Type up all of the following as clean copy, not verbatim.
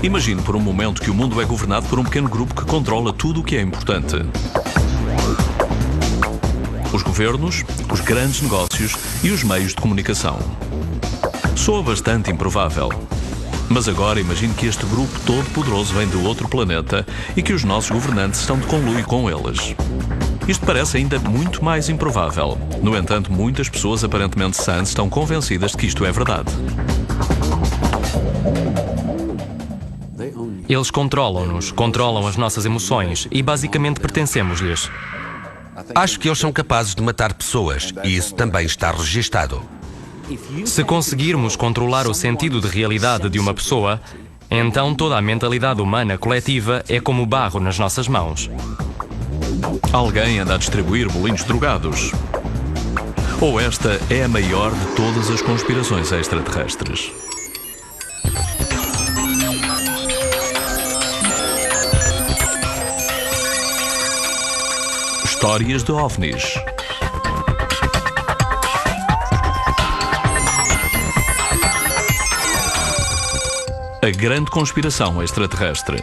Imagine por um momento que o mundo é governado por um pequeno grupo que controla tudo o que é importante. Os governos, os grandes negócios e os meios de comunicação. Soa bastante improvável. Mas agora imagine que este grupo todo poderoso vem de outro planeta e que os nossos governantes estão de conluio com eles. Isto parece ainda muito mais improvável. No entanto, muitas pessoas aparentemente sãs estão convencidas de que isto é verdade. Eles controlam-nos, controlam as nossas emoções e basicamente pertencemos-lhes. Acho que eles são capazes de matar pessoas e isso também está registado. Se conseguirmos controlar o sentido de realidade de uma pessoa, então toda a mentalidade humana coletiva é como barro nas nossas mãos. Alguém anda a distribuir bolinhos drogados. Ou esta é a maior de todas as conspirações extraterrestres. Histórias de OVNIs. A grande conspiração extraterrestre.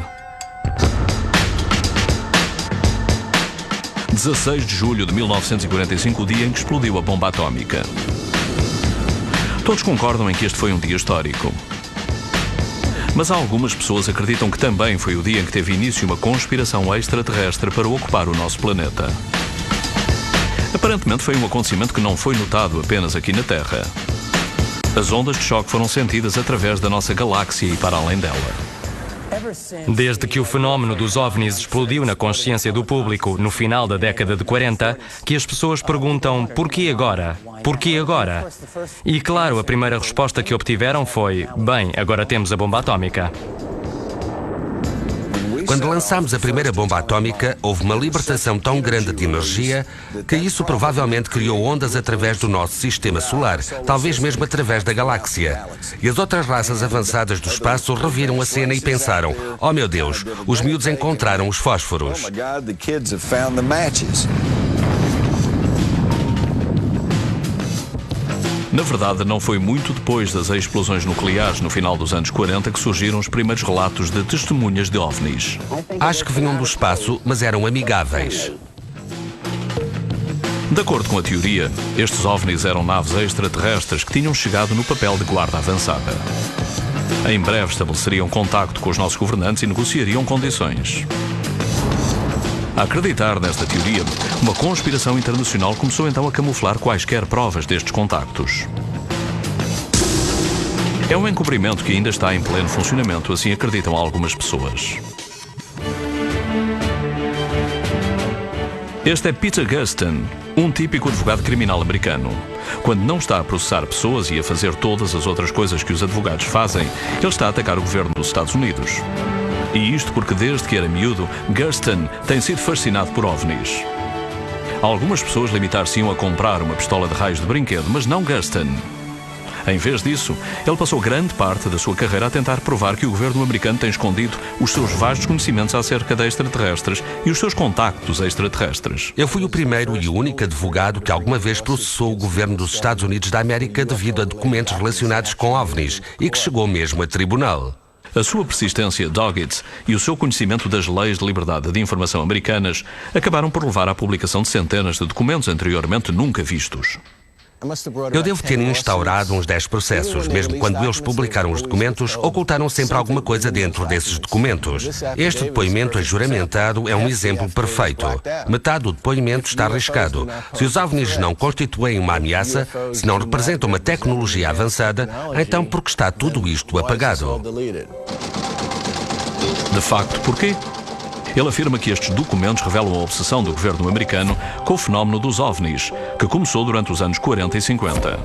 16 de julho de 1945, o dia em que explodiu a bomba atómica. Todos concordam em que este foi um dia histórico. Mas algumas pessoas acreditam que também foi o dia em que teve início uma conspiração extraterrestre para ocupar o nosso planeta. Aparentemente foi um acontecimento que não foi notado apenas aqui na Terra. As ondas de choque foram sentidas através da nossa galáxia e para além dela. Desde que o fenómeno dos OVNIs explodiu na consciência do público no final da década de 40, que as pessoas perguntam porquê agora? Porquê agora? E claro, a primeira resposta que obtiveram foi: bem, agora temos a bomba atómica. Quando lançámos a primeira bomba atómica, houve uma libertação tão grande de energia que isso provavelmente criou ondas através do nosso sistema solar, talvez mesmo através da galáxia. E as outras raças avançadas do espaço reviram a cena e pensaram: oh meu Deus, os miúdos encontraram os fósforos. Na verdade, não foi muito depois das explosões nucleares no final dos anos 40 que surgiram os primeiros relatos de testemunhas de OVNIs. Acho que vinham do espaço, mas eram amigáveis. De acordo com a teoria, estes OVNIs eram naves extraterrestres que tinham chegado no papel de guarda avançada. Em breve estabeleceriam contacto com os nossos governantes e negociariam condições. A acreditar nesta teoria, uma conspiração internacional começou então a camuflar quaisquer provas destes contactos. É um encobrimento que ainda está em pleno funcionamento, assim acreditam algumas pessoas. Este é Peter Gustin, um típico advogado criminal americano. Quando não está a processar pessoas e a fazer todas as outras coisas que os advogados fazem, ele está a atacar o governo dos Estados Unidos. E isto porque desde que era miúdo, Gustin tem sido fascinado por OVNIs. Algumas pessoas limitar-se-iam a comprar uma pistola de raios de brinquedo, mas não Gustin. Em vez disso, ele passou grande parte da sua carreira a tentar provar que o governo americano tem escondido os seus vastos conhecimentos acerca de extraterrestres e os seus contactos extraterrestres. Eu fui o primeiro e o único advogado que alguma vez processou o governo dos Estados Unidos da América devido a documentos relacionados com OVNIs e que chegou mesmo a tribunal. A sua persistência dogged e o seu conhecimento das leis de liberdade de informação americanas acabaram por levar à publicação de centenas de documentos anteriormente nunca vistos. Eu devo ter instaurado uns 10 processos. Mesmo quando eles publicaram os documentos, ocultaram sempre alguma coisa dentro desses documentos. Este depoimento ajuramentado é um exemplo perfeito. Metade do depoimento está arriscado. Se os OVNIs não constituem uma ameaça, se não representam uma tecnologia avançada, então por que está tudo isto apagado? De facto, porquê? Ele afirma que estes documentos revelam a obsessão do governo americano com o fenómeno dos OVNIs, que começou durante os anos 40 e 50.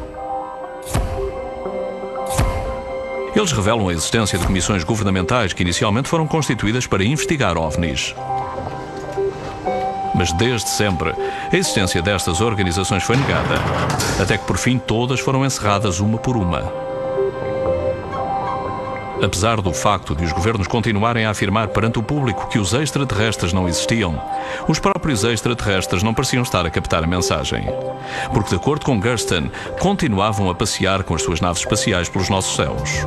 Eles revelam a existência de comissões governamentais que inicialmente foram constituídas para investigar OVNIs. Mas desde sempre, a existência destas organizações foi negada, até que por fim todas foram encerradas uma por uma. Apesar do facto de os governos continuarem a afirmar perante o público que os extraterrestres não existiam, os próprios extraterrestres não pareciam estar a captar a mensagem. Porque, de acordo com Gustin, continuavam a passear com as suas naves espaciais pelos nossos céus.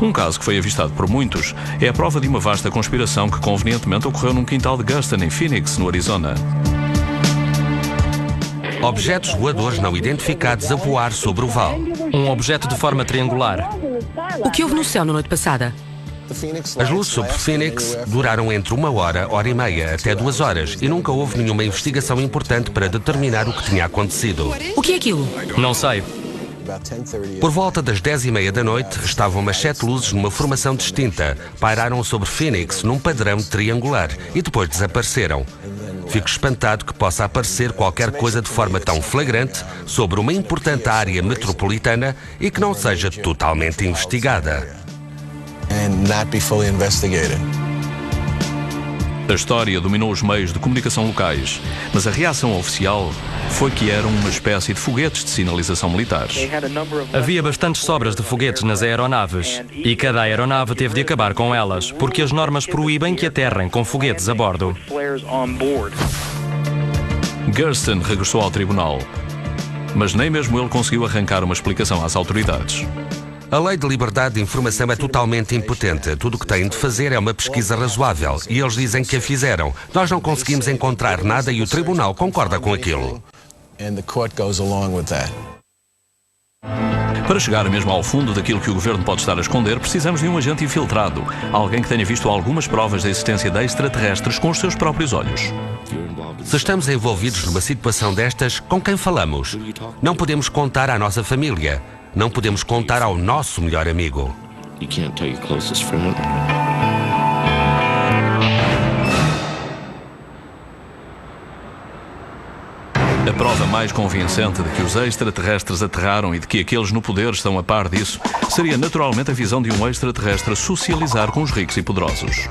Um caso que foi avistado por muitos é a prova de uma vasta conspiração que convenientemente ocorreu num quintal de Gaston, em Phoenix, no Arizona. Objetos voadores não identificados a voar sobre o vale. Um objeto de forma triangular. O que houve no céu na noite passada? As luzes sobre Phoenix duraram entre 1 hora, hora e meia, até 2 horas, e nunca houve nenhuma investigação importante para determinar o que tinha acontecido. O que é aquilo? Não sei. Por volta das 10h30 da noite, estavam umas 7 luzes numa formação distinta. Pairaram sobre Phoenix num padrão triangular e depois desapareceram. Fico espantado que possa aparecer qualquer coisa de forma tão flagrante sobre uma importante área metropolitana e que não seja totalmente investigada. A história dominou os meios de comunicação locais, mas a reação oficial foi que eram uma espécie de foguetes de sinalização militares. Havia bastantes sobras de foguetes nas aeronaves e cada aeronave teve de acabar com elas, porque as normas proíbem que aterrem com foguetes a bordo. Gersten regressou ao tribunal, mas nem mesmo ele conseguiu arrancar uma explicação às autoridades. A lei de liberdade de informação é totalmente impotente. Tudo o que têm de fazer é uma pesquisa razoável e eles dizem que a fizeram. Nós não conseguimos encontrar nada e o tribunal concorda com aquilo. Para chegar mesmo ao fundo daquilo que o governo pode estar a esconder, precisamos de um agente infiltrado, alguém que tenha visto algumas provas da existência de extraterrestres com os seus próprios olhos. Se estamos envolvidos numa situação destas, com quem falamos? Não podemos contar à nossa família. Não podemos contar ao nosso melhor amigo. A prova mais convincente de que os extraterrestres aterraram e de que aqueles no poder estão a par disso seria naturalmente a visão de um extraterrestre socializar com os ricos e poderosos.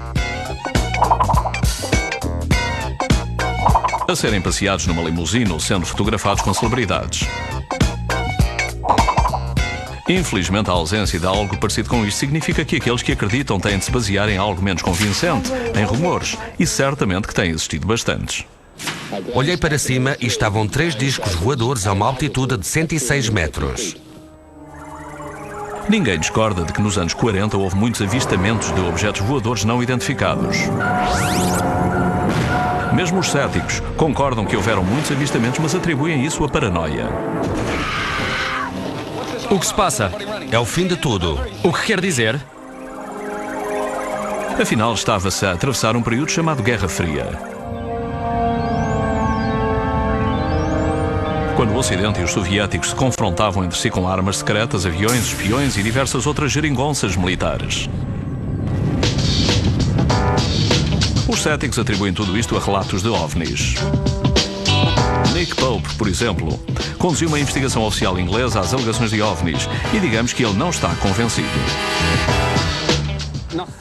A serem passeados numa limusine ou sendo fotografados com celebridades. Infelizmente, a ausência de algo parecido com isto significa que aqueles que acreditam têm de se basear em algo menos convincente, em rumores, e certamente que têm existido bastantes. Olhei para cima e estavam 3 discos voadores a uma altitude de 106 metros. Ninguém discorda de que nos anos 40 houve muitos avistamentos de objetos voadores não identificados. Mesmo os céticos concordam que houveram muitos avistamentos, mas atribuem isso à paranoia. O que se passa? É o fim de tudo. O que quer dizer? Afinal, estava-se a atravessar um período chamado Guerra Fria. Quando o Ocidente e os soviéticos se confrontavam entre si com armas secretas, aviões, espiões e diversas outras geringonças militares. Os céticos atribuem tudo isto a relatos de OVNIs. Nick Pope, por exemplo, conduziu uma investigação oficial inglesa às alegações de OVNIs e digamos que ele não está convencido.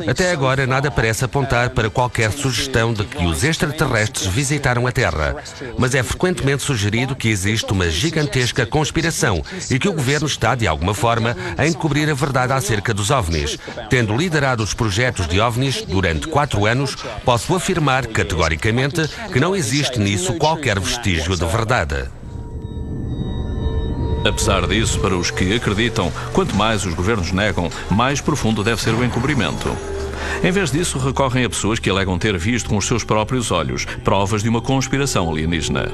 Até agora, nada parece apontar para qualquer sugestão de que os extraterrestres visitaram a Terra. Mas é frequentemente sugerido que existe uma gigantesca conspiração e que o governo está, de alguma forma, a encobrir a verdade acerca dos OVNIs. Tendo liderado os projetos de OVNIs durante 4 anos, posso afirmar categoricamente que não existe nisso qualquer vestígio de verdade. Apesar disso, para os que acreditam, quanto mais os governos negam, mais profundo deve ser o encobrimento. Em vez disso, recorrem a pessoas que alegam ter visto com os seus próprios olhos provas de uma conspiração alienígena.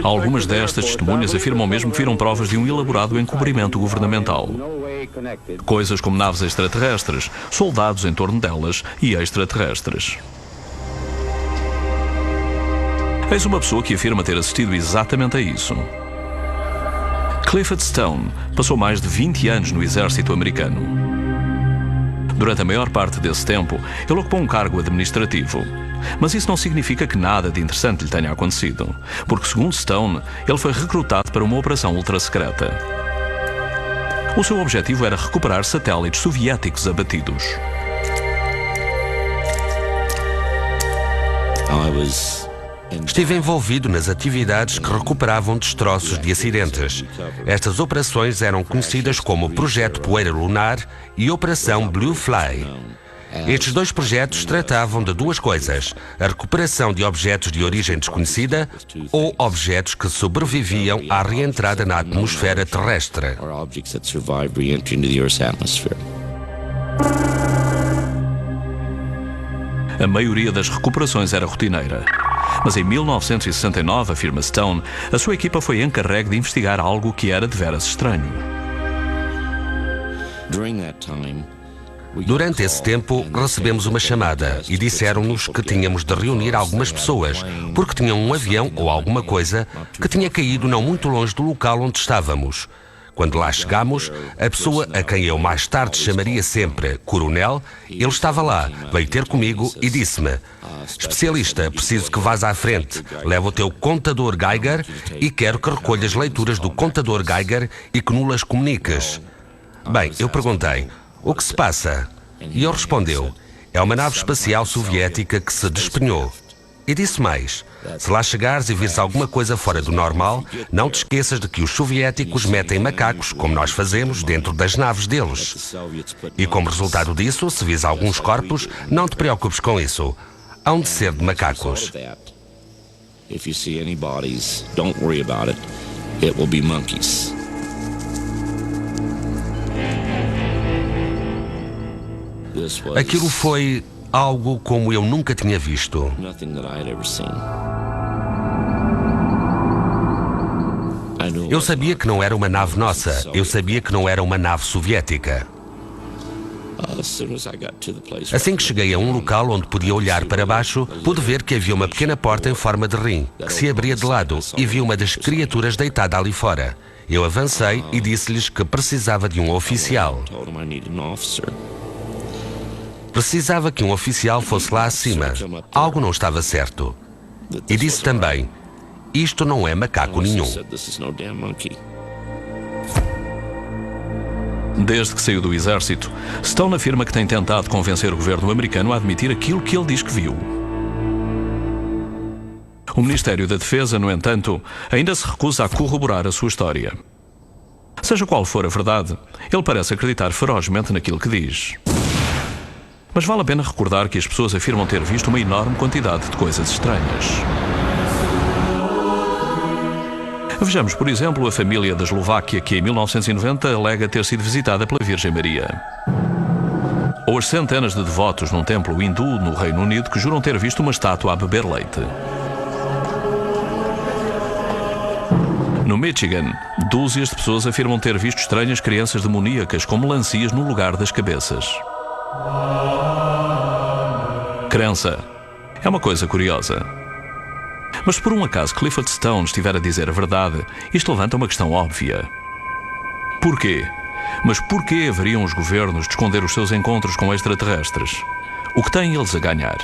Algumas destas testemunhas afirmam mesmo que viram provas de um elaborado encobrimento governamental. Coisas como naves extraterrestres, soldados em torno delas e extraterrestres. Eis uma pessoa que afirma ter assistido exatamente a isso. Clifford Stone passou mais de 20 anos no exército americano. Durante a maior parte desse tempo, ele ocupou um cargo administrativo. Mas isso não significa que nada de interessante lhe tenha acontecido, porque, segundo Stone, ele foi recrutado para uma operação ultra-secreta. O seu objetivo era recuperar satélites soviéticos abatidos. Estive envolvido nas atividades que recuperavam destroços de acidentes. Estas operações eram conhecidas como Projeto Poeira Lunar e Operação Blue Fly. Estes dois projetos tratavam de duas coisas: a recuperação de objetos de origem desconhecida ou objetos que sobreviviam à reentrada na atmosfera terrestre. A maioria das recuperações era rotineira. Mas em 1969, afirma Stone, a sua equipa foi encarregue de investigar algo que era deveras estranho. Durante esse tempo, recebemos uma chamada e disseram-nos que tínhamos de reunir algumas pessoas, porque tinham um avião ou alguma coisa que tinha caído não muito longe do local onde estávamos. Quando lá chegámos, a pessoa a quem eu mais tarde chamaria sempre Coronel, ele estava lá, veio ter comigo e disse-me: especialista, preciso que vás à frente, leva o teu contador Geiger e quero que recolhas leituras do contador Geiger e que nulas comuniques. Bem, eu perguntei: o que se passa? E ele respondeu: é uma nave espacial soviética que se despenhou. E disse mais: se lá chegares e vires alguma coisa fora do normal, não te esqueças de que os soviéticos metem macacos, como nós fazemos, dentro das naves deles. E como resultado disso, se vires alguns corpos, não te preocupes com isso. Hão de ser de macacos. Aquilo foi algo como eu nunca tinha visto. Eu sabia que não era uma nave nossa. Eu sabia que não era uma nave soviética. Assim que cheguei a um local onde podia olhar para baixo, pude ver que havia uma pequena porta em forma de rim, que se abria de lado, e vi uma das criaturas deitada ali fora. Eu avancei e disse-lhes que precisava de um oficial. Precisava que um oficial fosse lá acima. Algo não estava certo. E disse também: isto não é macaco nenhum. Desde que saiu do exército, Stone afirma que tem tentado convencer o governo americano a admitir aquilo que ele diz que viu. O Ministério da Defesa, no entanto, ainda se recusa a corroborar a sua história. Seja qual for a verdade, ele parece acreditar ferozmente naquilo que diz. Mas vale a pena recordar que as pessoas afirmam ter visto uma enorme quantidade de coisas estranhas. Vejamos, por exemplo, a família da Eslováquia que em 1990 alega ter sido visitada pela Virgem Maria. Ou as centenas de devotos num templo hindu no Reino Unido que juram ter visto uma estátua a beber leite. No Michigan, dúzias de pessoas afirmam ter visto estranhas crianças demoníacas com melancias no lugar das cabeças. Crença é uma coisa curiosa. Mas se por um acaso Clifford Stone estiver a dizer a verdade, isto levanta uma questão óbvia. Porquê? Mas porquê haveriam os governos de esconder os seus encontros com extraterrestres? O que têm eles a ganhar?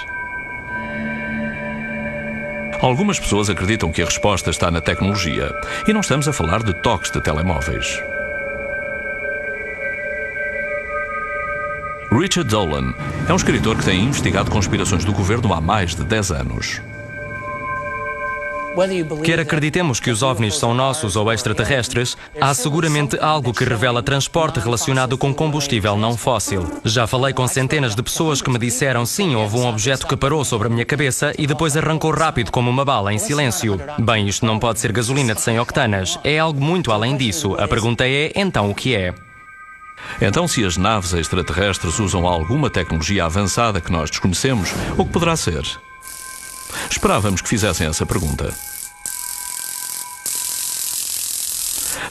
Algumas pessoas acreditam que a resposta está na tecnologia, e não estamos a falar de toques de telemóveis. Richard Dolan é um escritor que tem investigado conspirações do governo há mais de 10 anos. Quer acreditemos que os OVNIs são nossos ou extraterrestres, há seguramente algo que revela transporte relacionado com combustível não fóssil. Já falei com centenas de pessoas que me disseram: sim, houve um objeto que parou sobre a minha cabeça e depois arrancou rápido como uma bala, em silêncio. Bem, isto não pode ser gasolina de 100 octanas. É algo muito além disso. A pergunta é, então o que é? Então, se as naves extraterrestres usam alguma tecnologia avançada que nós desconhecemos, o que poderá ser? Esperávamos que fizessem essa pergunta.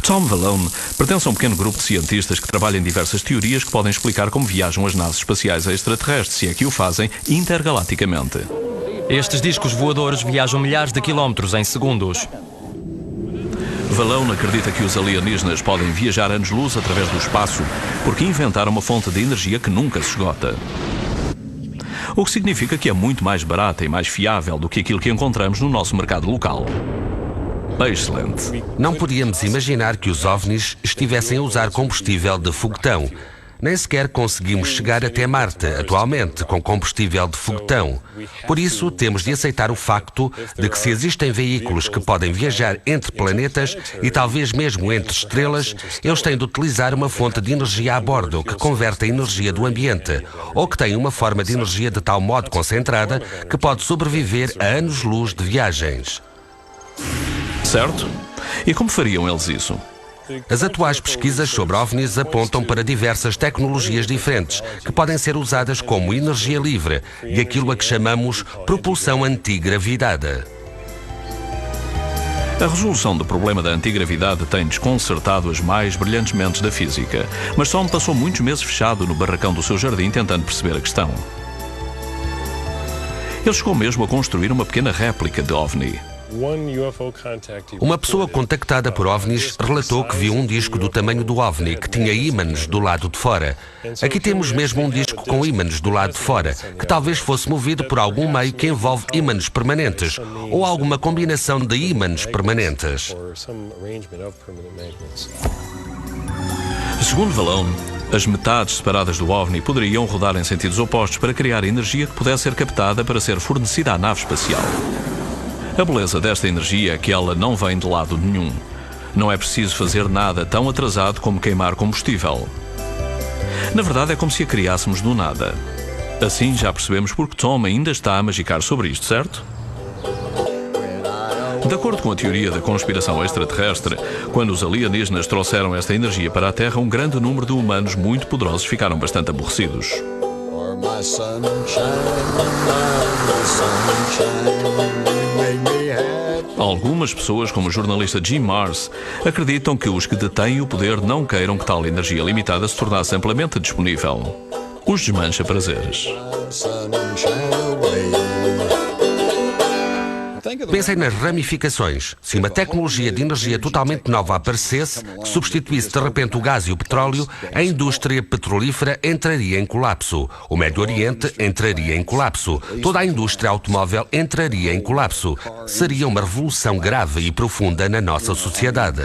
Tom Valone pertence a um pequeno grupo de cientistas que trabalha em diversas teorias que podem explicar como viajam as naves espaciais extraterrestres, se é que o fazem, intergalaticamente. Estes discos voadores viajam milhares de quilómetros em segundos. Valone acredita que os alienígenas podem viajar anos-luz através do espaço porque inventaram uma fonte de energia que nunca se esgota. O que significa que é muito mais barata e mais fiável do que aquilo que encontramos no nosso mercado local. Excelente. Não podíamos imaginar que os OVNIs estivessem a usar combustível de foguetão. Nem sequer conseguimos chegar até Marte, atualmente, com combustível de foguetão. Por isso, temos de aceitar o facto de que se existem veículos que podem viajar entre planetas e talvez mesmo entre estrelas, eles têm de utilizar uma fonte de energia a bordo que converte a energia do ambiente, ou que tem uma forma de energia de tal modo concentrada que pode sobreviver a anos-luz de viagens. Certo? E como fariam eles isso? As atuais pesquisas sobre OVNIs apontam para diversas tecnologias diferentes que podem ser usadas como energia livre e aquilo a que chamamos propulsão antigravidade. A resolução do problema da antigravidade tem desconcertado as mais brilhantes mentes da física, mas Tom passou muitos meses fechado no barracão do seu jardim tentando perceber a questão. Ele chegou mesmo a construir uma pequena réplica de OVNI. Uma pessoa contactada por OVNIs relatou que viu um disco do tamanho do OVNI que tinha ímãs do lado de fora. Aqui temos mesmo um disco com ímãs do lado de fora, que talvez fosse movido por algum meio que envolve ímãs permanentes, ou alguma combinação de ímãs permanentes. Segundo Vallone, as metades separadas do OVNI poderiam rodar em sentidos opostos para criar energia que pudesse ser captada para ser fornecida à nave espacial. A beleza desta energia é que ela não vem de lado nenhum. Não é preciso fazer nada tão atrasado como queimar combustível. Na verdade, é como se a criássemos do nada. Assim já percebemos porque Tom ainda está a magicar sobre isto, certo? De acordo com a teoria da conspiração extraterrestre, quando os alienígenas trouxeram esta energia para a Terra, um grande número de humanos muito poderosos ficaram bastante aborrecidos. Algumas pessoas, como o jornalista Jim Marrs, acreditam que os que detêm o poder não queiram que tal energia limitada se tornasse amplamente disponível. Os desmancha prazeres. Pensem nas ramificações. Se uma tecnologia de energia totalmente nova aparecesse, que substituísse de repente o gás e o petróleo, a indústria petrolífera entraria em colapso. O Médio Oriente entraria em colapso. Toda a indústria automóvel entraria em colapso. Seria uma revolução grave e profunda na nossa sociedade.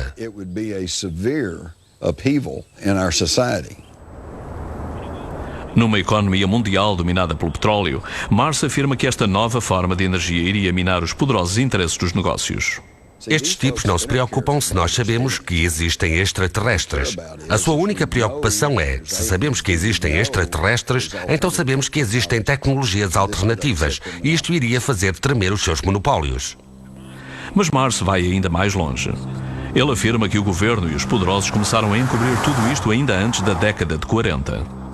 Numa economia mundial dominada pelo petróleo, Marrs afirma que esta nova forma de energia iria minar os poderosos interesses dos negócios. Estes tipos não se preocupam se nós sabemos que existem extraterrestres. A sua única preocupação é, se sabemos que existem extraterrestres, então sabemos que existem tecnologias alternativas, e isto iria fazer tremer os seus monopólios. Mas Marrs vai ainda mais longe. Ele afirma que o governo e os poderosos começaram a encobrir tudo isto ainda antes da década de 40.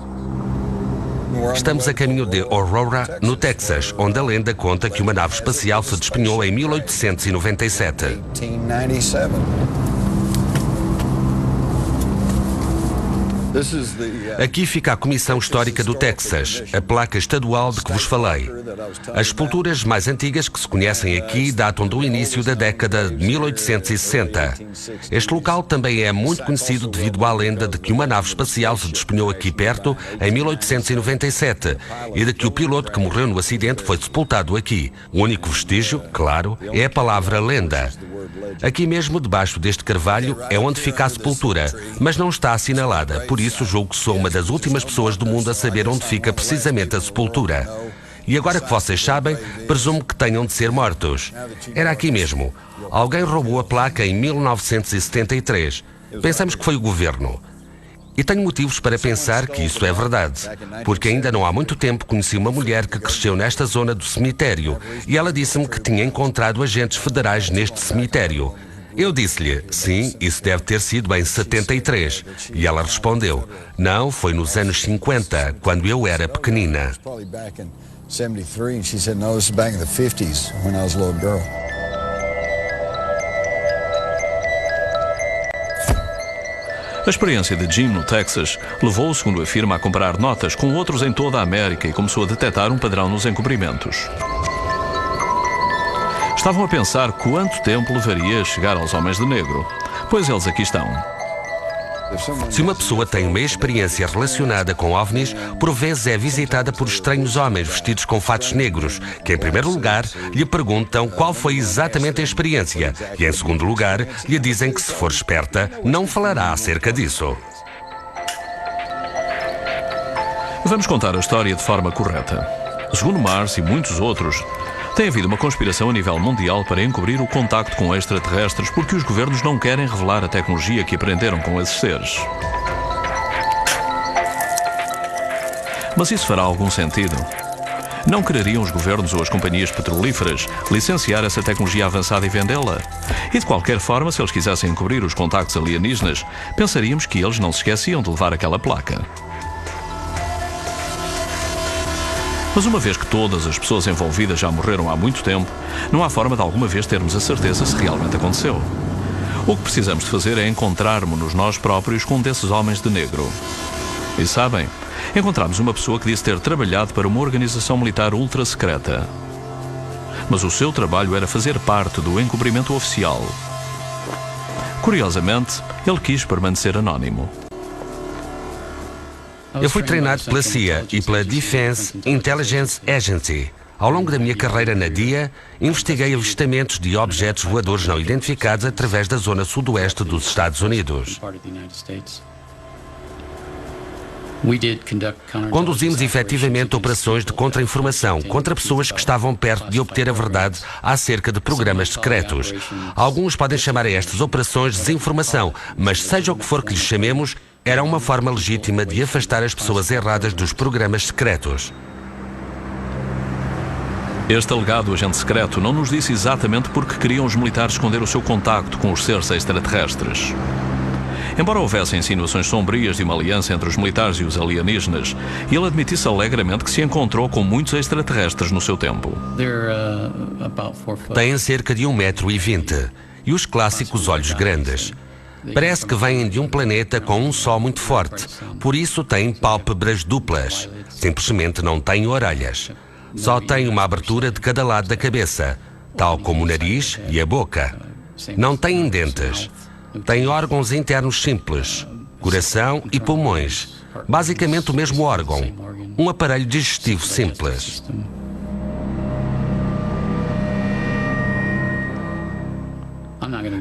Estamos a caminho de Aurora, no Texas, onde a lenda conta que uma nave espacial se despenhou em 1897. Aqui fica a Comissão Histórica do Texas, a placa estadual de que vos falei. As sepulturas mais antigas que se conhecem aqui datam do início da década de 1860. Este local também é muito conhecido devido à lenda de que uma nave espacial se despenhou aqui perto em 1897 e de que o piloto que morreu no acidente foi sepultado aqui. O único vestígio, claro, é a palavra lenda. Aqui mesmo, debaixo deste carvalho, é onde fica a sepultura, mas não está assinalada, por isso julgo que sou uma das últimas pessoas do mundo a saber onde fica precisamente a sepultura. E agora que vocês sabem, presumo que tenham de ser mortos. Era aqui mesmo. Alguém roubou a placa em 1973. Pensamos que foi o governo. E tenho motivos para pensar que isso é verdade, porque ainda não há muito tempo conheci uma mulher que cresceu nesta zona do cemitério e ela disse-me que tinha encontrado agentes federais neste cemitério. Eu disse-lhe, sim, isso deve ter sido em 73. E ela respondeu, não, foi nos anos 50, quando eu era pequenina. A experiência de Jim no Texas levou, segundo afirma, a comparar notas com outros em toda a América e começou a detectar um padrão nos encobrimentos. Estavam a pensar quanto tempo levaria a chegar aos homens de negro. Pois eles aqui estão. Se uma pessoa tem uma experiência relacionada com OVNIs, por vezes é visitada por estranhos homens vestidos com fatos negros, que em primeiro lugar lhe perguntam qual foi exatamente a experiência e em segundo lugar lhe dizem que se for esperta, não falará acerca disso. Vamos contar a história de forma correta. Segundo Mars e muitos outros, tem havido uma conspiração a nível mundial para encobrir o contacto com extraterrestres porque os governos não querem revelar a tecnologia que aprenderam com esses seres. Mas isso fará algum sentido? Não quereriam os governos ou as companhias petrolíferas licenciar essa tecnologia avançada e vendê-la? E de qualquer forma, se eles quisessem encobrir os contactos alienígenas, pensaríamos que eles não se esqueciam de levar aquela placa. Mas uma vez que todas as pessoas envolvidas já morreram há muito tempo, não há forma de alguma vez termos a certeza se realmente aconteceu. O que precisamos de fazer é encontrarmos-nos nós próprios com um desses homens de negro. E sabem, encontramos uma pessoa que disse ter trabalhado para uma organização militar ultra secreta. Mas o seu trabalho era fazer parte do encobrimento oficial. Curiosamente, ele quis permanecer anónimo. Eu fui treinado pela CIA e pela Defense Intelligence Agency. Ao longo da minha carreira na DIA, investiguei avistamentos de objetos voadores não identificados através da zona sudoeste dos Estados Unidos. Conduzimos efetivamente operações de contra-informação contra pessoas que estavam perto de obter a verdade acerca de programas secretos. Alguns podem chamar a estas operações desinformação, mas seja o que for que lhes chamemos, era uma forma legítima de afastar as pessoas erradas dos programas secretos. Este alegado agente secreto não nos disse exatamente porque queriam os militares esconder o seu contacto com os seres extraterrestres. Embora houvesse insinuações sombrias de uma aliança entre os militares e os alienígenas, ele admitisse alegremente que se encontrou com muitos extraterrestres no seu tempo. Têm cerca de 1,20 m e os clássicos olhos grandes. Parece que vêm de um planeta com um sol muito forte, por isso têm pálpebras duplas. Simplesmente não têm orelhas. Só têm uma abertura de cada lado da cabeça, tal como o nariz e a boca. Não têm dentes. Têm órgãos internos simples, coração e pulmões. Basicamente o mesmo órgão. Um aparelho digestivo simples.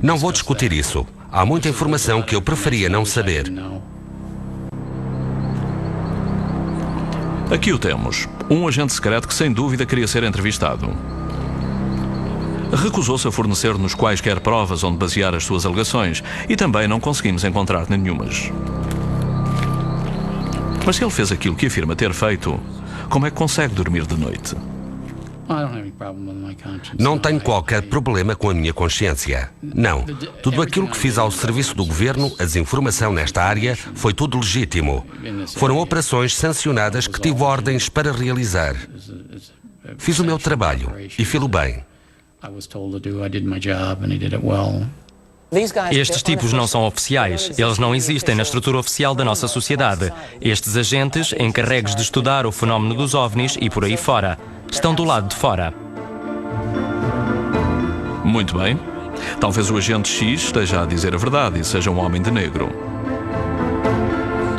Não vou discutir isso. Há muita informação que eu preferia não saber. Aqui o temos. Um agente secreto que sem dúvida queria ser entrevistado. Recusou-se a fornecer-nos quaisquer provas onde basear as suas alegações e também não conseguimos encontrar nenhumas. Mas se ele fez aquilo que afirma ter feito, como é que consegue dormir de noite? Não tenho qualquer problema com a minha consciência. Não. Tudo aquilo que fiz ao serviço do governo, a desinformação nesta área, foi tudo legítimo. Foram operações sancionadas que tive ordens para realizar. Fiz o meu trabalho e fiz-o bem. Estes tipos não são oficiais. Eles não existem na estrutura oficial da nossa sociedade. Estes agentes, encarregues de estudar o fenómeno dos OVNIs e por aí fora, estão do lado de fora. Muito bem. Talvez o agente X esteja a dizer a verdade e seja um homem de negro.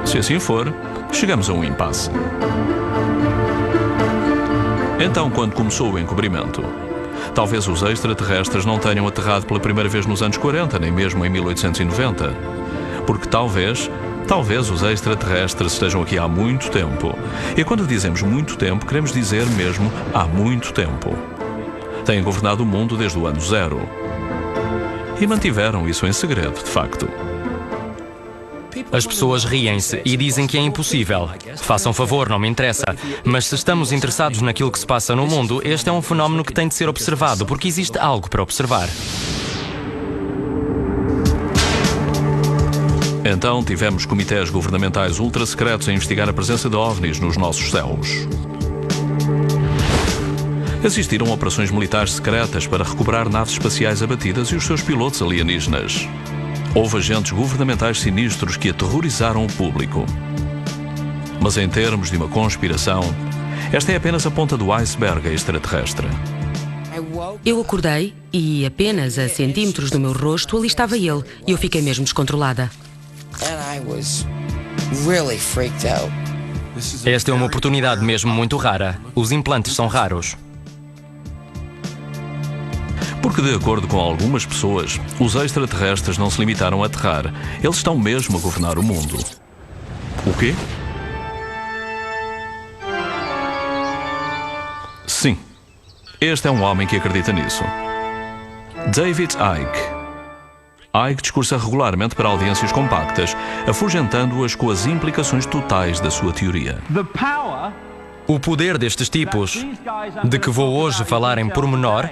Se assim for, chegamos a um impasse. Então, quando começou o encobrimento? Talvez os extraterrestres não tenham aterrado pela primeira vez nos anos 40, nem mesmo em 1890. Porque talvez os extraterrestres estejam aqui há muito tempo. E quando dizemos muito tempo, queremos dizer mesmo há muito tempo. Têm governado o mundo desde o ano zero. E mantiveram isso em segredo, de facto. As pessoas riem-se e dizem que é impossível. Façam favor, não me interessa. Mas se estamos interessados naquilo que se passa no mundo, este é um fenómeno que tem de ser observado, porque existe algo para observar. Então tivemos comitês governamentais ultra-secretos a investigar a presença de OVNIs nos nossos céus. Existiram operações militares secretas para recuperar naves espaciais abatidas e os seus pilotos alienígenas. Houve agentes governamentais sinistros que aterrorizaram o público. Mas em termos de uma conspiração, esta é apenas a ponta do iceberg extraterrestre. Eu acordei e apenas a centímetros do meu rosto ali estava ele e eu fiquei mesmo descontrolada. Esta é uma oportunidade mesmo muito rara. Os implantes são raros. Porque, de acordo com algumas pessoas, os extraterrestres não se limitaram a aterrar. Eles estão mesmo a governar o mundo. O quê? Este é um homem que acredita nisso. David Icke. Icke discursa regularmente para audiências compactas, afugentando-as com as implicações totais da sua teoria. O poder destes tipos, de que vou hoje falar em pormenor,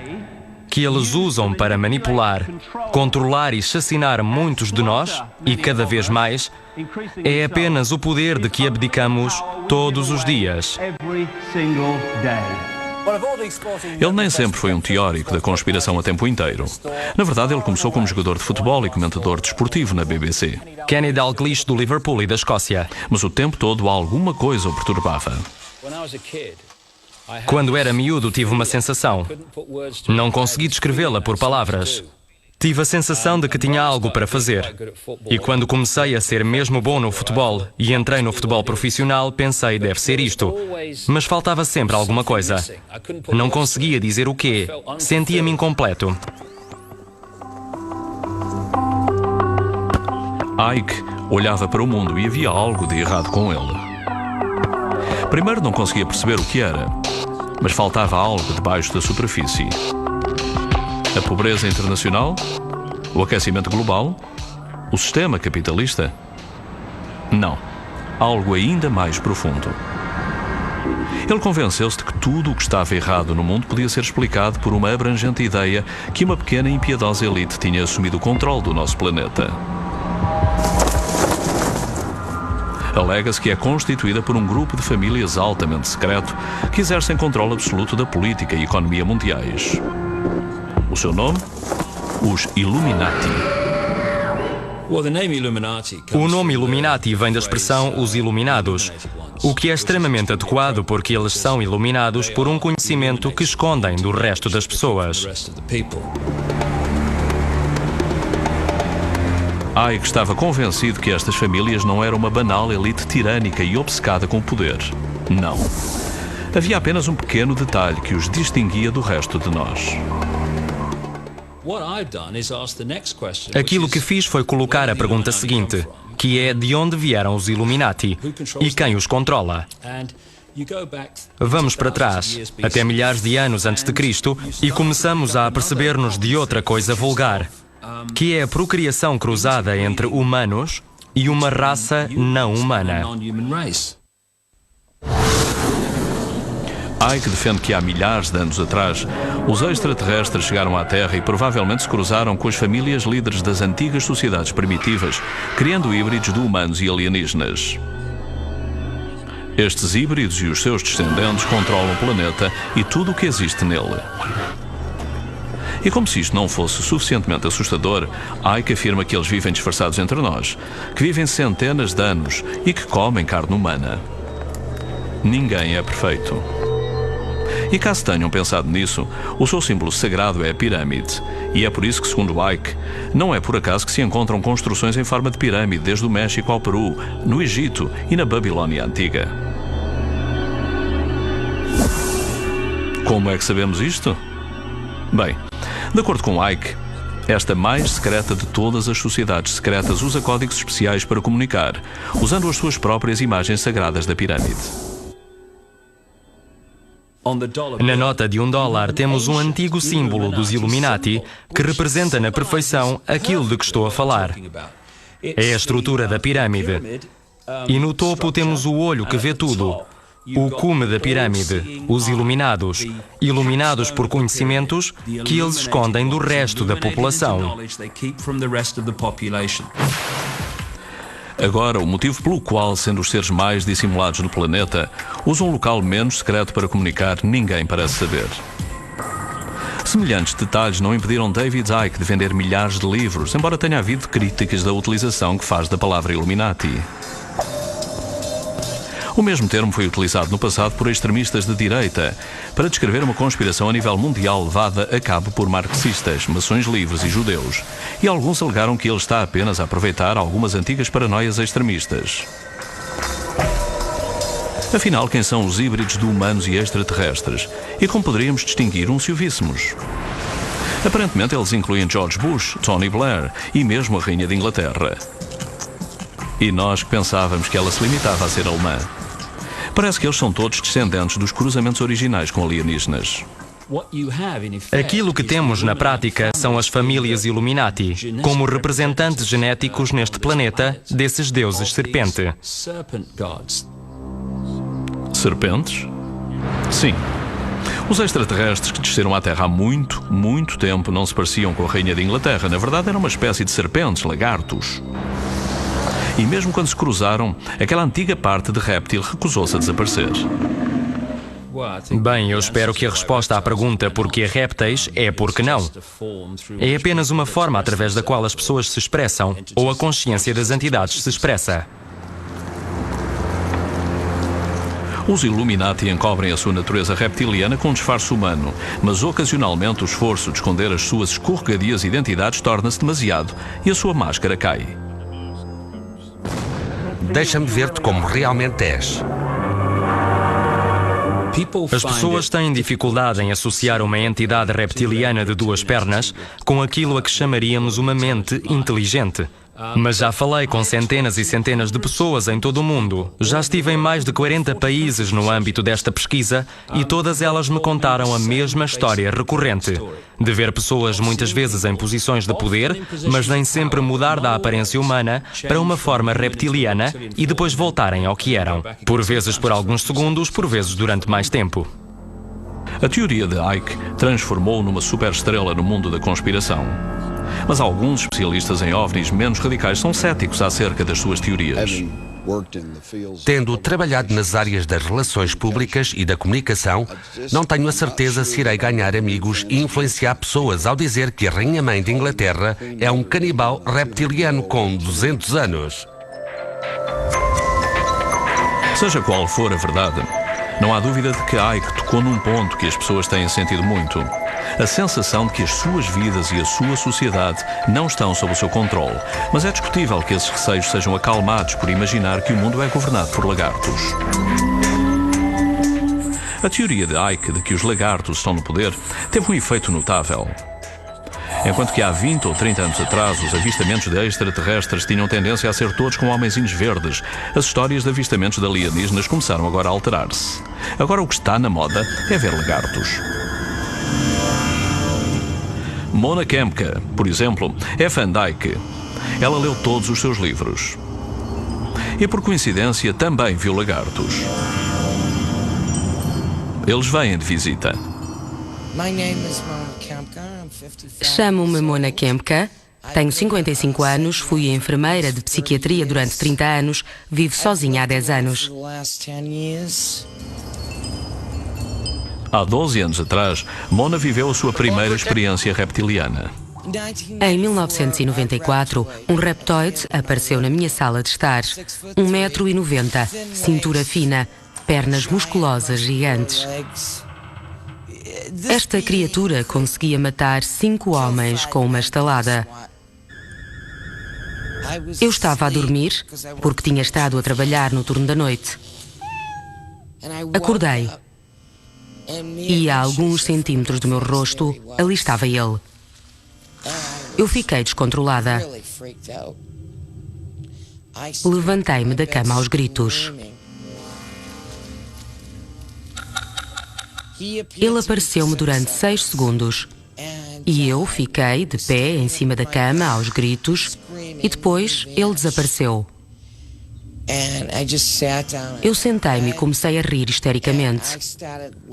que eles usam para manipular, controlar e chacinar muitos de nós, e cada vez mais, é apenas o poder de que abdicamos todos os dias. Ele nem sempre foi um teórico da conspiração a tempo inteiro. Na verdade, ele começou como jogador de futebol e comentador desportivo na BBC. Kenny Dalglish, do Liverpool e da Escócia. Mas o tempo todo alguma coisa o perturbava. Quando era miúdo, tive uma sensação. Não consegui descrevê-la por palavras. Tive a sensação de que tinha algo para fazer. E quando comecei a ser mesmo bom no futebol e entrei no futebol profissional, pensei, deve ser isto. Mas faltava sempre alguma coisa. Não conseguia dizer o quê. Sentia-me incompleto. Icke olhava para o mundo e havia algo de errado com ele. Primeiro não conseguia perceber o que era, mas faltava algo debaixo da superfície. A pobreza internacional? O aquecimento global? O sistema capitalista? Não. Algo ainda mais profundo. Ele convenceu-se de que tudo o que estava errado no mundo podia ser explicado por uma abrangente ideia que uma pequena e impiedosa elite tinha assumido o controle do nosso planeta. Alega-se que é constituída por um grupo de famílias altamente secreto que exercem controle absoluto da política e economia mundiais. O seu nome? Os Illuminati. O nome Illuminati vem da expressão os Iluminados, o que é extremamente adequado porque eles são iluminados por um conhecimento que escondem do resto das pessoas. Icke estava convencido que estas famílias não eram uma banal elite tirânica e obcecada com o poder. Não. Havia apenas um pequeno detalhe que os distinguia do resto de nós. Aquilo que fiz foi colocar a pergunta seguinte, que é de onde vieram os Illuminati e quem os controla. Vamos para trás, até milhares de anos antes de Cristo, e começamos a aperceber-nos de outra coisa vulgar, que é a procriação cruzada entre humanos e uma raça não humana. Icke defende que há milhares de anos atrás, os extraterrestres chegaram à Terra e provavelmente se cruzaram com as famílias líderes das antigas sociedades primitivas, criando híbridos de humanos e alienígenas. Estes híbridos e os seus descendentes controlam o planeta e tudo o que existe nele. E como se isto não fosse suficientemente assustador, Icke afirma que eles vivem disfarçados entre nós, que vivem centenas de anos e que comem carne humana. Ninguém é perfeito. E caso tenham pensado nisso, o seu símbolo sagrado é a pirâmide. E é por isso que, segundo Icke, não é por acaso que se encontram construções em forma de pirâmide desde o México ao Peru, no Egito e na Babilónia Antiga. Como é que sabemos isto? Bem, de acordo com Icke, esta mais secreta de todas as sociedades secretas usa códigos especiais para comunicar, usando as suas próprias imagens sagradas da pirâmide. Na nota de $1 temos um antigo símbolo dos Illuminati que representa na perfeição aquilo de que estou a falar. É a estrutura da pirâmide. E no topo temos o olho que vê tudo. O cume da pirâmide, os iluminados, iluminados por conhecimentos que eles escondem do resto da população. Agora, o motivo pelo qual, sendo os seres mais dissimulados do planeta, usam um local menos secreto para comunicar, ninguém parece saber. Semelhantes detalhes não impediram David Icke de vender milhares de livros, embora tenha havido críticas da utilização que faz da palavra Illuminati. O mesmo termo foi utilizado no passado por extremistas de direita para descrever uma conspiração a nível mundial levada a cabo por marxistas, maçons livres e judeus, e alguns alegaram que ele está apenas a aproveitar algumas antigas paranoias extremistas. Afinal, quem são os híbridos de humanos e extraterrestres? E como poderíamos distinguir se o víssemos? Aparentemente, eles incluem George Bush, Tony Blair e mesmo a Rainha de Inglaterra. E nós que pensávamos que ela se limitava a ser alemã. Parece que eles são todos descendentes dos cruzamentos originais com alienígenas. Aquilo que temos na prática são as famílias Illuminati, como representantes genéticos neste planeta desses deuses serpente. Serpentes? Sim. Os extraterrestres que desceram à Terra há muito, muito tempo não se pareciam com a Rainha de Inglaterra. Na verdade, eram uma espécie de serpentes, lagartos. E mesmo quando se cruzaram, aquela antiga parte de réptil recusou-se a desaparecer. Bem, eu espero que a resposta à pergunta por que répteis é porque não. É apenas uma forma através da qual as pessoas se expressam, ou a consciência das entidades se expressa. Os Illuminati encobrem a sua natureza reptiliana com um disfarce humano, mas ocasionalmente o esforço de esconder as suas escorregadias identidades torna-se demasiado e a sua máscara cai. Deixa-me ver-te como realmente és. As pessoas têm dificuldade em associar uma entidade reptiliana de duas pernas com aquilo a que chamaríamos uma mente inteligente. Mas já falei com centenas e centenas de pessoas em todo o mundo. Já estive em mais de 40 países no âmbito desta pesquisa e todas elas me contaram a mesma história recorrente. De ver pessoas muitas vezes em posições de poder, mas nem sempre mudar da aparência humana para uma forma reptiliana e depois voltarem ao que eram. Por vezes por alguns segundos, por vezes durante mais tempo. A teoria de Icke transformou-o numa superestrela no mundo da conspiração. Mas alguns especialistas em OVNIs menos radicais são céticos acerca das suas teorias. Tendo trabalhado nas áreas das relações públicas e da comunicação, não tenho a certeza se irei ganhar amigos e influenciar pessoas ao dizer que a Rainha-Mãe de Inglaterra é um canibal reptiliano com 200 anos. Seja qual for a verdade, não há dúvida de que Icke tocou num ponto que as pessoas têm sentido muito. A sensação de que as suas vidas e a sua sociedade não estão sob o seu controle. Mas é discutível que esses receios sejam acalmados por imaginar que o mundo é governado por lagartos. A teoria de Icke de que os lagartos estão no poder teve um efeito notável. Enquanto que há 20 ou 30 anos atrás os avistamentos de extraterrestres tinham tendência a ser todos com homenzinhos verdes, as histórias de avistamentos de alienígenas começaram agora a alterar-se. Agora o que está na moda é ver lagartos. Mona Kempka, por exemplo, é fã de Icke. Ela leu todos os seus livros. E por coincidência também viu lagartos. Eles vêm de visita. Chamo-me Mona Kempka, tenho 55 anos, fui enfermeira de psiquiatria durante 30 anos, vivo sozinha há 10 anos. Há 12 anos atrás, Mona viveu a sua primeira experiência reptiliana. Em 1994, um reptoide apareceu na minha sala de estar. 1,90 m, cintura fina, pernas musculosas gigantes. Esta criatura conseguia matar 5 homens com uma estalada. Eu estava a dormir, porque tinha estado a trabalhar no turno da noite. Acordei. E a alguns centímetros do meu rosto, ali estava ele. Eu fiquei descontrolada. Levantei-me da cama aos gritos. Ele apareceu-me durante 6 segundos. E eu fiquei de pé em cima da cama aos gritos. E depois ele desapareceu. Eu sentei-me e comecei a rir histericamente.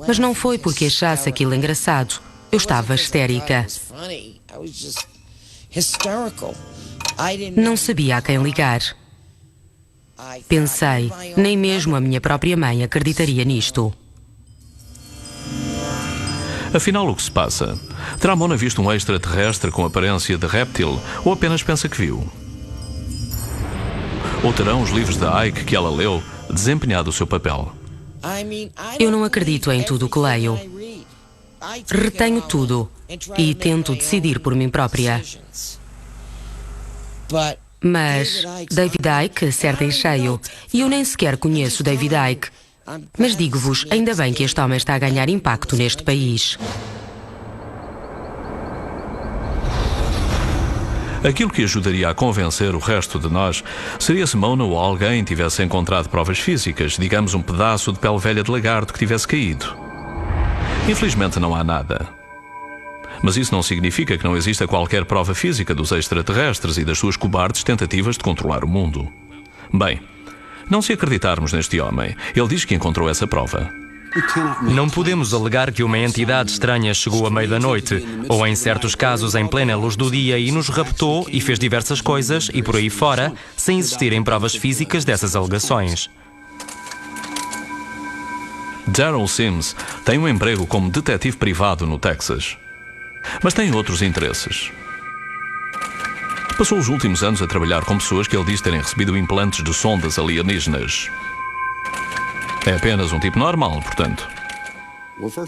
Mas não foi porque achasse aquilo engraçado. Eu estava histérica. Não sabia a quem ligar. Pensei, nem mesmo a minha própria mãe acreditaria nisto. Afinal, o que se passa? Terá Mona visto um extraterrestre com aparência de réptil ou apenas pensa que viu? Ou terão os livros da Icke que ela leu desempenhado o seu papel? Eu não acredito em tudo o que leio. Retenho tudo e tento decidir por mim própria. Mas David Icke acerta em cheio e eu nem sequer conheço David Icke. Mas digo-vos, ainda bem que este homem está a ganhar impacto neste país. Aquilo que ajudaria a convencer o resto de nós seria se Mona ou alguém tivesse encontrado provas físicas, digamos um pedaço de pele velha de lagarto que tivesse caído. Infelizmente não há nada. Mas isso não significa que não exista qualquer prova física dos extraterrestres e das suas cobardes tentativas de controlar o mundo. Bem, não se acreditarmos neste homem, ele diz que encontrou essa prova. Não podemos alegar que uma entidade estranha chegou à meia da noite, ou em certos casos em plena luz do dia e nos raptou e fez diversas coisas e por aí fora, sem existirem provas físicas dessas alegações. Daryl Sims tem um emprego como detetive privado no Texas. Mas tem outros interesses. Passou os últimos anos a trabalhar com pessoas que ele diz terem recebido implantes de sondas alienígenas. É apenas um tipo normal, portanto.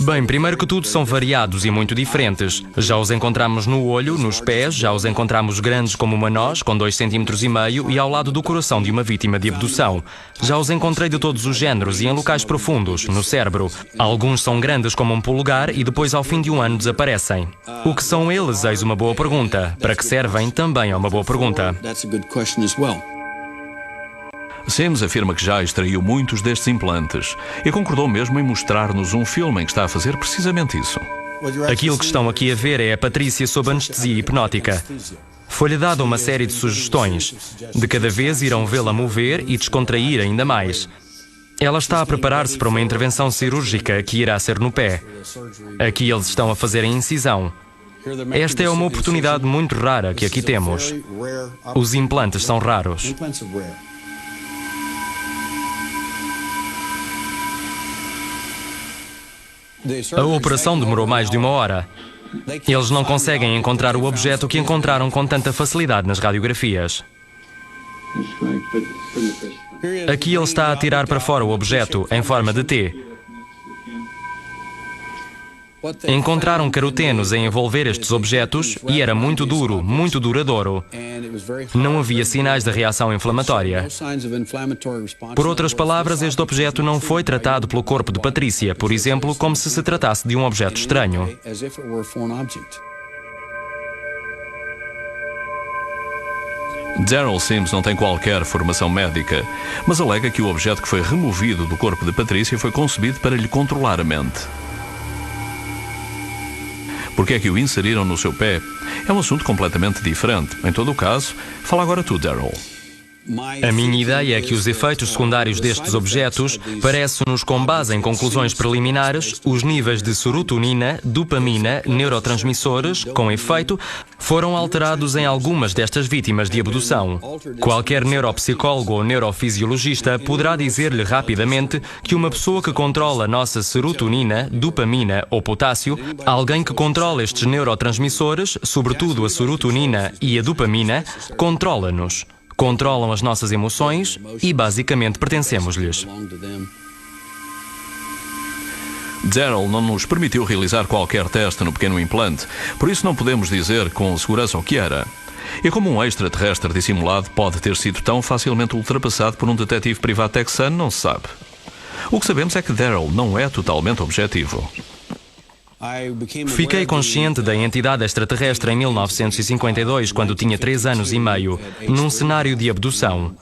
Bem, primeiro que tudo são variados e muito diferentes. Já os encontramos no olho, nos pés, já os encontramos grandes como uma noz, com 2,5 cm e ao lado do coração de uma vítima de abdução. Já os encontrei de todos os géneros e em locais profundos, no cérebro. Alguns são grandes como um polegar e depois ao fim de um ano desaparecem. O que são eles? Eis uma boa pergunta. Para que servem? Também é uma boa pergunta. Sims afirma que já extraiu muitos destes implantes e concordou mesmo em mostrar-nos um filme em que está a fazer precisamente isso. Aquilo que estão aqui a ver é a Patrícia sob anestesia hipnótica. Foi-lhe dada uma série de sugestões. De cada vez irão vê-la mover e descontrair ainda mais. Ela está a preparar-se para uma intervenção cirúrgica que irá ser no pé. Aqui eles estão a fazer a incisão. Esta é uma oportunidade muito rara que aqui temos. Os implantes são raros. A operação demorou mais de 1 hora. Eles não conseguem encontrar o objeto que encontraram com tanta facilidade nas radiografias. Aqui ele está a tirar para fora o objeto, em forma de T. Encontraram carotenos a envolver estes objetos e era muito duro, muito duradouro. Não havia sinais de reação inflamatória. Por outras palavras, este objeto não foi tratado pelo corpo de Patrícia, por exemplo, como se tratasse de um objeto estranho. Daryl Sims não tem qualquer formação médica, mas alega que o objeto que foi removido do corpo de Patrícia foi concebido para lhe controlar a mente. Porque é que o inseriram no seu pé? É um assunto completamente diferente. Em todo o caso, fala agora tu, Daryl. A minha ideia é que os efeitos secundários destes objetos parecem-nos, com base em conclusões preliminares, os níveis de serotonina, dopamina, neurotransmissores, com efeito, foram alterados em algumas destas vítimas de abdução. Qualquer neuropsicólogo ou neurofisiologista poderá dizer-lhe rapidamente que uma pessoa que controla a nossa serotonina, dopamina ou potássio, alguém que controla estes neurotransmissores, sobretudo a serotonina e a dopamina, controla-nos. Controlam as nossas emoções e basicamente pertencemos-lhes. Daryl não nos permitiu realizar qualquer teste no pequeno implante, por isso não podemos dizer com segurança o que era. E como um extraterrestre dissimulado pode ter sido tão facilmente ultrapassado por um detetive privado texano, não se sabe. O que sabemos é que Daryl não é totalmente objetivo. Fiquei consciente da entidade extraterrestre em 1952, quando tinha 3 anos e meio, num cenário de abdução.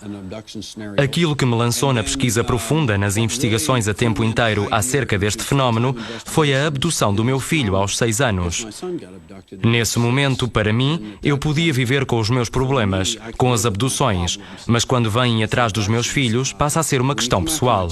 Aquilo que me lançou na pesquisa profunda, nas investigações a tempo inteiro acerca deste fenómeno, foi a abdução do meu filho aos 6 anos. Nesse momento, para mim, eu podia viver com os meus problemas, com as abduções, mas quando vêm atrás dos meus filhos, passa a ser uma questão pessoal.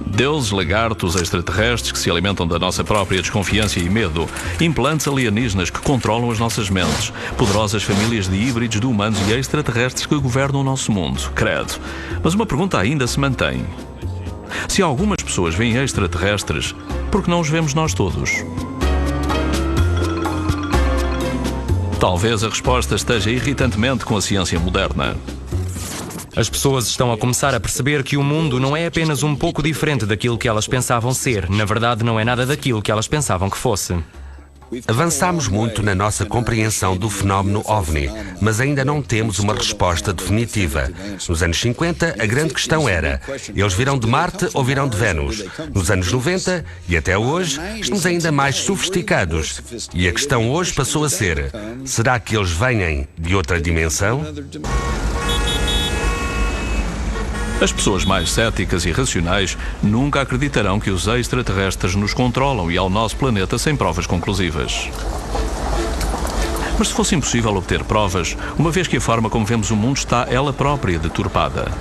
Deuses, lagartos, extraterrestres que se alimentam da nossa própria desconfiança e medo, implantes alienígenas que controlam as nossas mentes, poderosas famílias de híbridos de humanos e extraterrestres que governam o nosso mundo, credo. Mas uma pergunta ainda se mantém. Se algumas pessoas veem extraterrestres, por que não os vemos nós todos? Talvez a resposta esteja irritantemente com a ciência moderna. As pessoas estão a começar a perceber que o mundo não é apenas um pouco diferente daquilo que elas pensavam ser. Na verdade, não é nada daquilo que elas pensavam que fosse. Avançámos muito na nossa compreensão do fenómeno OVNI, mas ainda não temos uma resposta definitiva. Nos anos 50, a grande questão era: eles virão de Marte ou virão de Vênus? Nos anos 90 e até hoje, estamos ainda mais sofisticados. E a questão hoje passou a ser: será que eles vêm de outra dimensão? As pessoas mais céticas e racionais nunca acreditarão que os extraterrestres nos controlam e ao nosso planeta sem provas conclusivas. Mas se fosse impossível obter provas, uma vez que a forma como vemos o mundo está ela própria deturpada.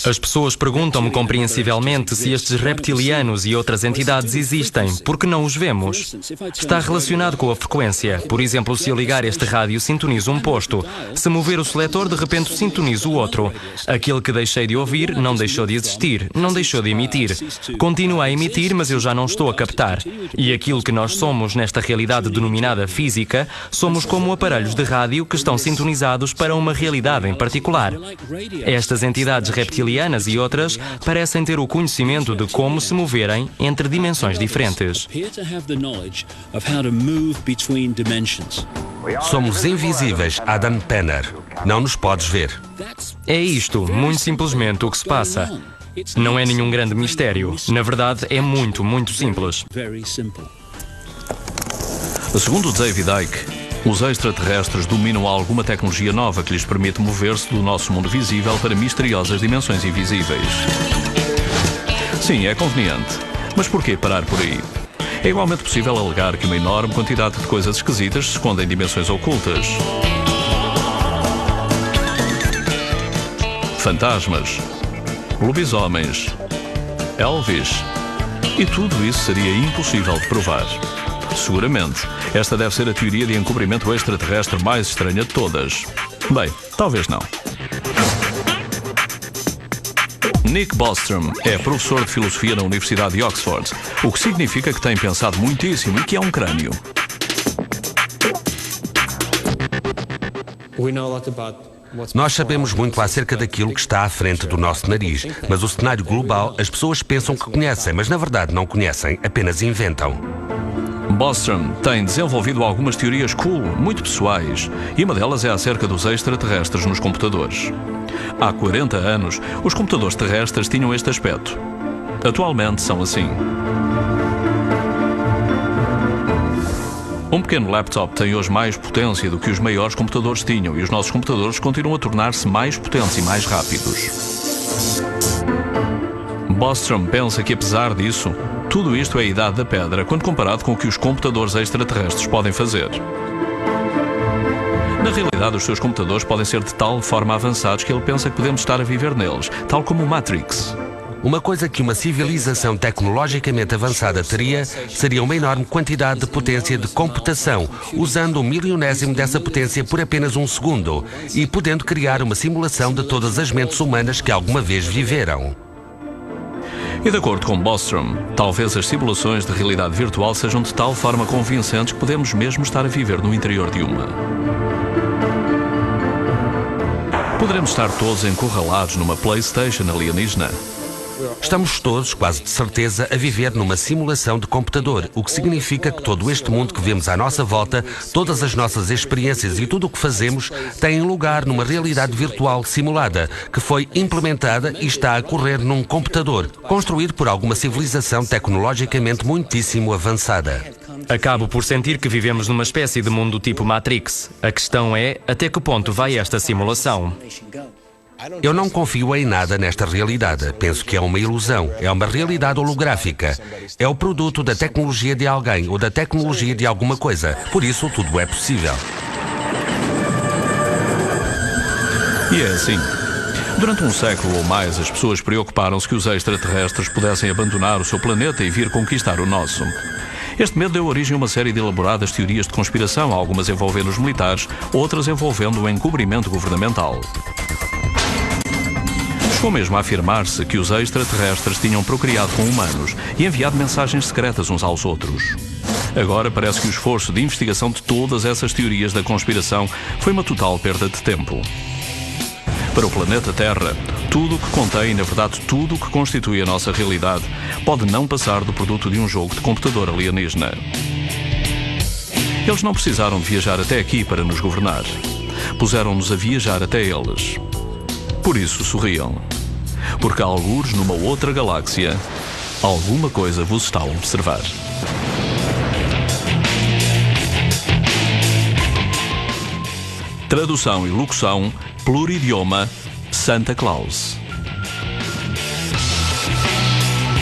As pessoas perguntam-me compreensivelmente se estes reptilianos e outras entidades existem, porque não os vemos. Está relacionado com a frequência. Por exemplo, se eu ligar este rádio, sintonizo um posto. Se mover o seletor, de repente sintonizo o outro. Aquele que deixei de ouvir não deixou de existir, não deixou de emitir. Continua a emitir, mas eu já não estou a captar. E aquilo que nós somos nesta realidade denominada física, somos como aparelhos de rádio que estão sintonizados para uma realidade em particular. Estas entidades reptilianas e outras parecem ter o conhecimento de como se moverem entre dimensões diferentes. Somos invisíveis, Adam Penner. Não nos podes ver. É isto, muito simplesmente, o que se passa. Não é nenhum grande mistério. Na verdade, é muito, muito simples. Segundo David Icke, os extraterrestres dominam alguma tecnologia nova que lhes permite mover-se do nosso mundo visível para misteriosas dimensões invisíveis. Sim, é conveniente. Mas por que parar por aí? É igualmente possível alegar que uma enorme quantidade de coisas esquisitas se esconde em dimensões ocultas. Fantasmas, lobisomens, Elvis. E tudo isso seria impossível de provar. Seguramente, esta deve ser a teoria de encobrimento extraterrestre mais estranha de todas. Bem, talvez não. Nick Bostrom é professor de filosofia na Universidade de Oxford, o que significa que tem pensado muitíssimo e que é um crânio. Nós sabemos muito acerca daquilo que está à frente do nosso nariz, mas o cenário global as pessoas pensam que conhecem, mas na verdade não conhecem, apenas inventam. Bostrom tem desenvolvido algumas teorias cool, muito pessoais, e uma delas é acerca dos extraterrestres nos computadores. Há 40 anos, os computadores terrestres tinham este aspecto. Atualmente são assim. Um pequeno laptop tem hoje mais potência do que os maiores computadores tinham, e os nossos computadores continuam a tornar-se mais potentes e mais rápidos. Bostrom pensa que, apesar disso, tudo isto é a idade da pedra quando comparado com o que os computadores extraterrestres podem fazer. Na realidade, os seus computadores podem ser de tal forma avançados que ele pensa que podemos estar a viver neles, tal como o Matrix. Uma coisa que uma civilização tecnologicamente avançada teria seria uma enorme quantidade de potência de computação, usando 1/1000º dessa potência por apenas um segundo e podendo criar uma simulação de todas as mentes humanas que alguma vez viveram. E de acordo com Bostrom, talvez as simulações de realidade virtual sejam de tal forma convincentes que podemos mesmo estar a viver no interior de uma. Poderemos estar todos encurralados numa PlayStation alienígena. Estamos todos, quase de certeza, a viver numa simulação de computador, o que significa que todo este mundo que vemos à nossa volta, todas as nossas experiências e tudo o que fazemos, tem lugar numa realidade virtual simulada, que foi implementada e está a correr num computador, construído por alguma civilização tecnologicamente muitíssimo avançada. Acabo por sentir que vivemos numa espécie de mundo tipo Matrix. A questão é, até que ponto vai esta simulação? Eu não confio em nada nesta realidade. Penso que é uma ilusão. É uma realidade holográfica. É o produto da tecnologia de alguém ou da tecnologia de alguma coisa. Por isso, tudo é possível. E é assim. Durante um século ou mais, as pessoas preocuparam-se que os extraterrestres pudessem abandonar o seu planeta e vir conquistar o nosso. Este medo deu origem a uma série de elaboradas teorias de conspiração, algumas envolvendo os militares, outras envolvendo o encobrimento governamental. Chegou mesmo a afirmar-se que os extraterrestres tinham procriado com humanos e enviado mensagens secretas uns aos outros. Agora parece que o esforço de investigação de todas essas teorias da conspiração foi uma total perda de tempo. Para o planeta Terra, tudo o que contém, na verdade tudo o que constitui a nossa realidade, pode não passar do produto de um jogo de computador alienígena. Eles não precisaram de viajar até aqui para nos governar. Puseram-nos a viajar até eles. Por isso sorriam. Porque algures numa outra galáxia, alguma coisa vos está a observar. Tradução e locução, pluridioma, Santa Claus.